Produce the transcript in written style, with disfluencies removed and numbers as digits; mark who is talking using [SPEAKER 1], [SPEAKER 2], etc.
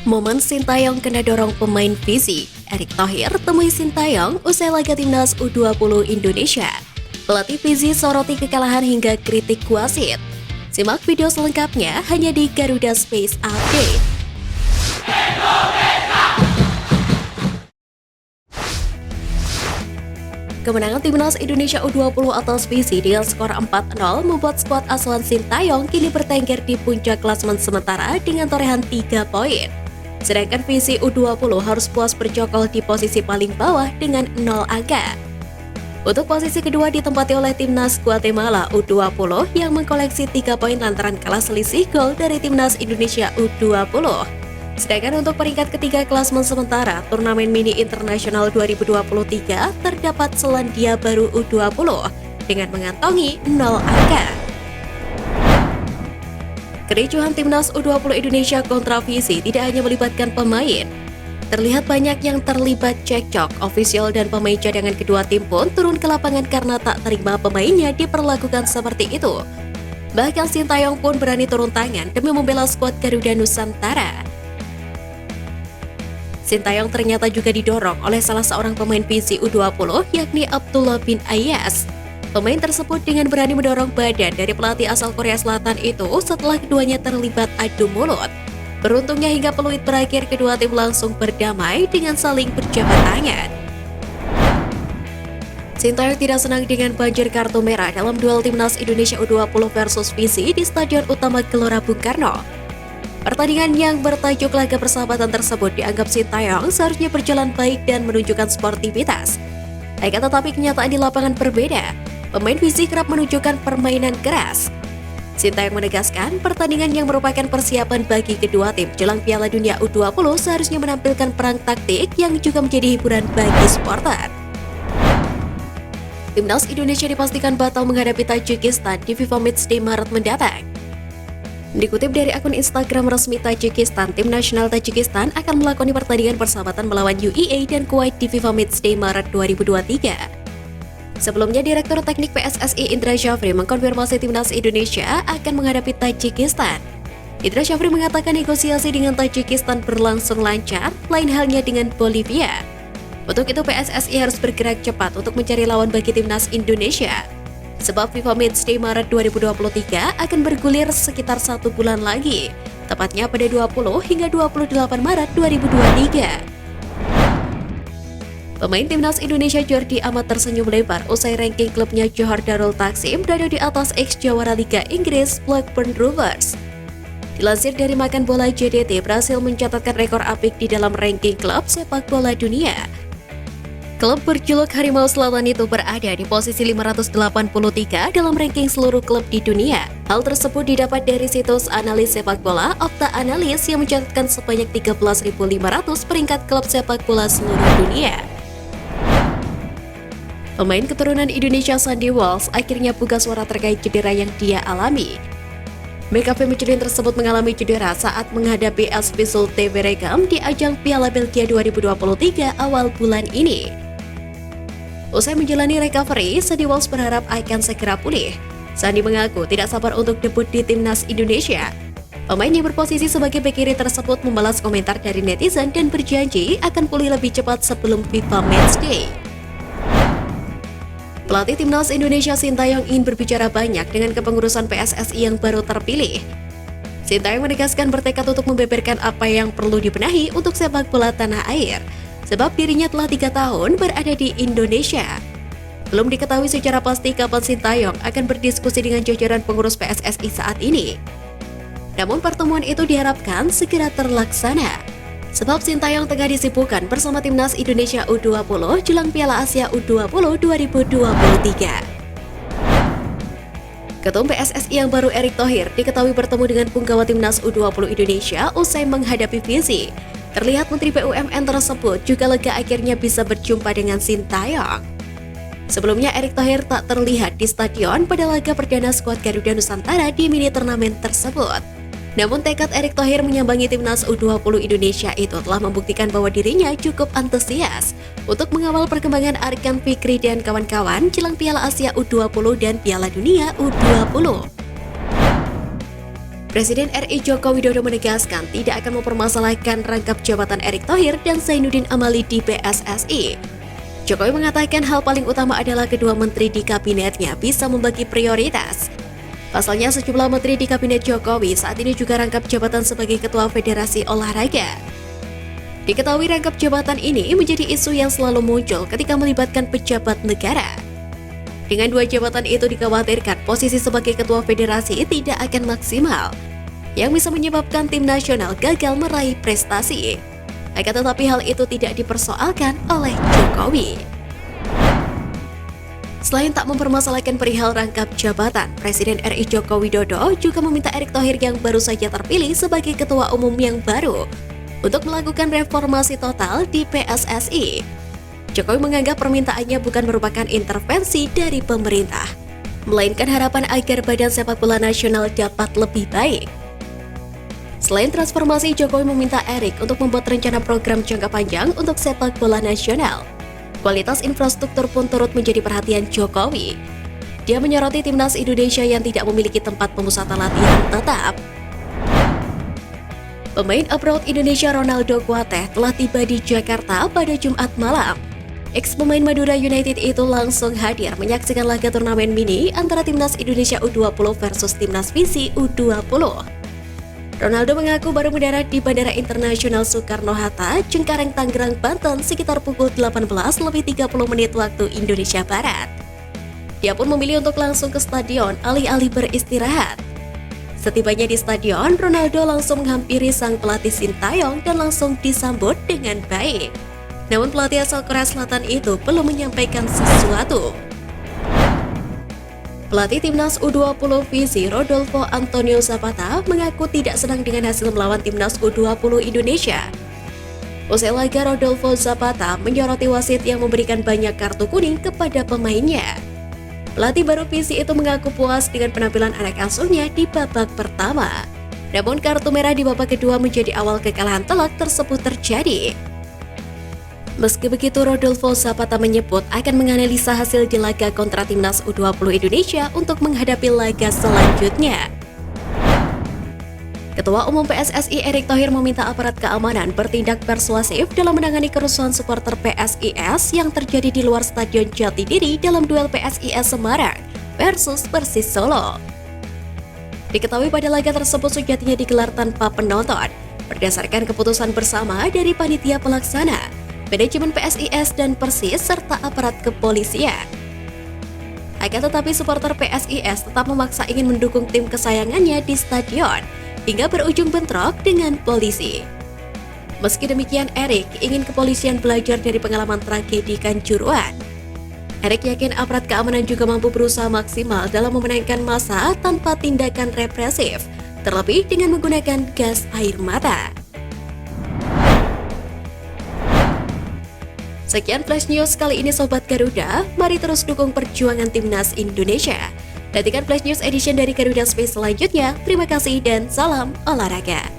[SPEAKER 1] Momen Sintayong kena dorong pemain Fizi. Erick Thohir temui Sintayong usai laga timnas U20 Indonesia. Pelatih Fizi soroti kekalahan hingga kritik wasit. Simak video selengkapnya hanya di Garuda Space Update. Kemenangan timnas Indonesia U20 atas Fizi dengan skor 4-0 membuat skuad asuhan Sintayong kini bertengger di puncak klasemen sementara dengan torehan 3 poin. Sedangkan Fizi U20 harus puas bercokol di posisi paling bawah dengan 0 angka. Untuk posisi kedua ditempati oleh timnas Guatemala U20 yang mengkoleksi 3 poin lantaran kalah selisih gol dari timnas Indonesia U20. Sedangkan untuk peringkat ketiga klasemen sementara turnamen mini internasional 2023 terdapat Selandia Baru U20 dengan mengantongi 0 angka. Kericuhan timnas U20 Indonesia kontra Fizi tidak hanya melibatkan pemain. Terlihat banyak yang terlibat cekcok, ofisial dan pemain cadangan kedua tim pun turun ke lapangan karena tak terima pemainnya diperlakukan seperti itu. Bahkan Sintayong pun berani turun tangan demi membela skuad Garuda Nusantara. Sintayong ternyata juga didorong oleh salah seorang pemain Fizi U20 yakni Abdullah bin Ayas. Pemain tersebut dengan berani mendorong badan dari pelatih asal Korea Selatan itu setelah keduanya terlibat adu mulut. Beruntungnya hingga peluit berakhir kedua tim langsung berdamai dengan saling berjabat tangan. Sintayong tidak senang dengan banjir kartu merah dalam duel timnas Indonesia U20 versus Fizi di Stadion Utama Gelora Bung Karno. Pertandingan yang bertajuk laga persahabatan tersebut dianggap Sintayong seharusnya berjalan baik dan menunjukkan sportivitas. Akan tetapi kenyataan di lapangan berbeda. Pemain Fizi kerap menunjukkan permainan keras. Sintayong menegaskan pertandingan yang merupakan persiapan bagi kedua tim jelang Piala Dunia U20 seharusnya menampilkan perang taktik yang juga menjadi hiburan bagi supporter. Timnas Indonesia dipastikan batal menghadapi Tajikistan di FIFA Matchday Maret mendatang. Dikutip dari akun Instagram resmi Tajikistan, tim nasional Tajikistan akan melakoni pertandingan persahabatan melawan UAE dan Kuwait di FIFA Matchday Maret 2023. Sebelumnya, Direktur Teknik PSSI Indra Syafri mengkonfirmasi timnas Indonesia akan menghadapi Tajikistan. Indra Syafri mengatakan negosiasi dengan Tajikistan berlangsung lancar, lain halnya dengan Bolivia. Untuk itu PSSI harus bergerak cepat untuk mencari lawan bagi timnas Indonesia. Sebab FIFA Matchday Maret 2023 akan bergulir sekitar 1 bulan lagi, tepatnya pada 20 hingga 28 Maret 2023. Pemain timnas Indonesia Jordi Amat tersenyum lebar usai ranking klubnya Johor Darul Taksim berada di atas ex-jawara Liga Inggris Blackburn Rovers. Dilansir dari Makan Bola JDT berhasil mencatatkan rekor apik di dalam ranking klub sepak bola dunia. Klub berjuluk Harimau Selatan itu berada di posisi 583 dalam ranking seluruh klub di dunia. Hal tersebut didapat dari situs analis sepak bola Opta Analyst yang mencatatkan sebanyak 13.500 peringkat klub sepak bola seluruh dunia. Pemain keturunan Indonesia Sandy Walsh akhirnya buka suara terkait cedera yang dia alami. BKP Michelin tersebut mengalami cedera saat menghadapi SV Zulte Waregem di ajang Piala Belgia 2023 awal bulan ini. Usai menjalani recovery, Sandy Walsh berharap akan segera pulih. Sandy mengaku tidak sabar untuk debut di timnas Indonesia. Pemain yang berposisi sebagai bek kiri tersebut membalas komentar dari netizen dan berjanji akan pulih lebih cepat sebelum FIFA Matchday. Pelatih timnas Indonesia Sintayong ingin berbicara banyak dengan kepengurusan PSSI yang baru terpilih. Sintayong menegaskan bertekad untuk membeberkan apa yang perlu dibenahi untuk sepak bola tanah air, sebab dirinya telah 3 tahun berada di Indonesia. Belum diketahui secara pasti kapan Sintayong akan berdiskusi dengan jajaran pengurus PSSI saat ini. Namun pertemuan itu diharapkan segera terlaksana. Sebab Sintayong tengah disibukkan bersama timnas Indonesia U20 jelang Piala Asia U20 2023. Ketum PSSI yang baru Erick Thohir diketahui bertemu dengan punggawa timnas U20 Indonesia usai menghadapi Fizi. Terlihat Menteri BUMN tersebut juga lega akhirnya bisa berjumpa dengan Sintayong. Sebelumnya Erick Thohir tak terlihat di stadion pada laga perdana skuad Garuda Nusantara di mini turnamen tersebut. Namun tekad Erick Thohir menyambangi timnas U20 Indonesia itu telah membuktikan bahwa dirinya cukup antusias untuk mengawal perkembangan Arkan Fikri dan kawan-kawan jelang Piala Asia U20 dan Piala Dunia U20. Presiden RI Joko Widodo menegaskan tidak akan mempermasalahkan rangkap jabatan Erick Thohir dan Zainuddin Amali di PSSI. Jokowi mengatakan hal paling utama adalah kedua menteri di kabinetnya bisa membagi prioritas. Pasalnya sejumlah menteri di kabinet Jokowi saat ini juga rangkap jabatan sebagai Ketua Federasi Olahraga. Diketahui rangkap jabatan ini menjadi isu yang selalu muncul ketika melibatkan pejabat negara. Dengan dua jabatan itu dikhawatirkan posisi sebagai ketua federasi tidak akan maksimal, yang bisa menyebabkan tim nasional gagal meraih prestasi. Akan tetapi hal itu tidak dipersoalkan oleh Jokowi. Selain tak mempermasalahkan perihal rangkap jabatan, Presiden RI Joko Widodo juga meminta Erick Thohir yang baru saja terpilih sebagai ketua umum yang baru untuk melakukan reformasi total di PSSI. Jokowi menganggap permintaannya bukan merupakan intervensi dari pemerintah, melainkan harapan agar Badan Sepak Bola Nasional dapat lebih baik. Selain transformasi, Jokowi meminta Erick untuk membuat rencana program jangka panjang untuk sepak bola nasional. Kualitas infrastruktur pun turut menjadi perhatian Jokowi. Dia menyoroti timnas Indonesia yang tidak memiliki tempat pemusatan latihan tetap. Pemain abroad Indonesia Ronaldo Kuateh telah tiba di Jakarta pada Jumat malam. Ex-pemain Madura United itu langsung hadir menyaksikan laga turnamen mini antara timnas Indonesia U20 versus timnas Fiji U20. Ronaldo mengaku baru mendarat di Bandara Internasional Soekarno-Hatta, Cengkareng, Tangerang, Banten sekitar pukul 18:30 waktu Indonesia Barat. Dia pun memilih untuk langsung ke stadion alih-alih beristirahat. Setibanya di stadion, Ronaldo langsung menghampiri sang pelatih Sintayong dan langsung disambut dengan baik. Namun pelatih asal Korea Selatan itu belum menyampaikan sesuatu. Pelatih timnas U20 Fiji Rodolfo Antonio Zapata mengaku tidak senang dengan hasil melawan timnas U20 Indonesia. Usai laga, Rodolfo Zapata menyoroti wasit yang memberikan banyak kartu kuning kepada pemainnya. Pelatih baru Fiji itu mengaku puas dengan penampilan anak asuhnya di babak pertama. Namun kartu merah di babak kedua menjadi awal kekalahan telak tersebut terjadi. Meski begitu, Rodolfo Zapata menyebut akan menganalisa hasil di laga kontra timnas U20 Indonesia untuk menghadapi laga selanjutnya. Ketua Umum PSSI Erick Thohir meminta aparat keamanan bertindak persuasif dalam menangani kerusuhan supporter PSIS yang terjadi di luar Stadion Jatidiri dalam duel PSIS Semarang versus Persis Solo. Diketahui pada laga tersebut sejatinya digelar tanpa penonton, berdasarkan keputusan bersama dari panitia pelaksana, manajemen PSIS dan Persis serta aparat kepolisian. Akan tetapi supporter PSIS tetap memaksa ingin mendukung tim kesayangannya di stadion hingga berujung bentrok dengan polisi. Meski demikian, Erick ingin kepolisian belajar dari pengalaman tragedi Kanjuruhan. Erick yakin aparat keamanan juga mampu berusaha maksimal dalam memenangkan massa tanpa tindakan represif, terlebih dengan menggunakan gas air mata. Sekian Flash News kali ini Sobat Garuda, mari terus dukung perjuangan timnas Indonesia. Nantikan Flash News Edition dari Garuda Space selanjutnya. Terima kasih dan salam olahraga.